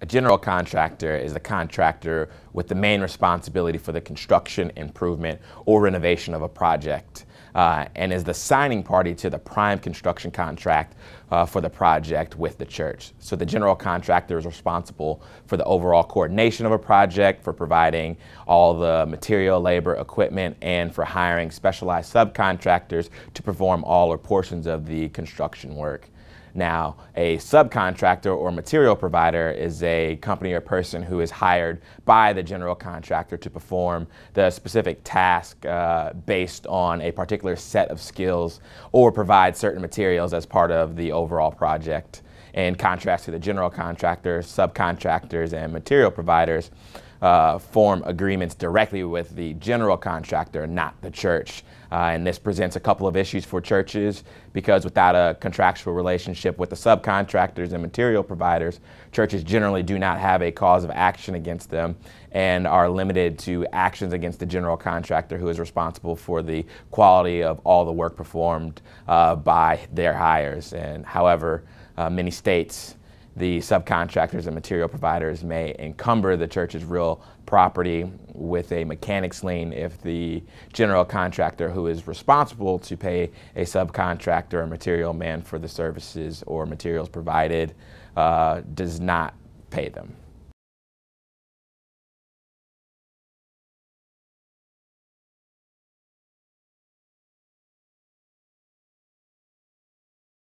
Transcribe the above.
A general contractor is a contractor with the main responsibility for the construction, improvement, or renovation of a project, and is the signing party to the prime construction contract for the project with the church. So the general contractor is responsible for the overall coordination of a project, for providing all the material, labor, equipment, and for hiring specialized subcontractors to perform all or portions of the construction work. Now, a subcontractor or material provider is a company or person who is hired by the general contractor to perform the specific task based on a particular set of skills or provide certain materials as part of the overall project. In contrast to the general contractor, subcontractors and material providers form agreements directly with the general contractor, not the church. And this presents a couple of issues for churches because without a contractual relationship with the subcontractors and material providers, churches generally do not have a cause of action against them and are limited to actions against the general contractor, who is responsible for the quality of all the work performed by their hires. And however, many states, the subcontractors and material providers may encumber the church's real property with a mechanics lien if the general contractor, who is responsible to pay a subcontractor or material man for the services or materials provided, does not pay them.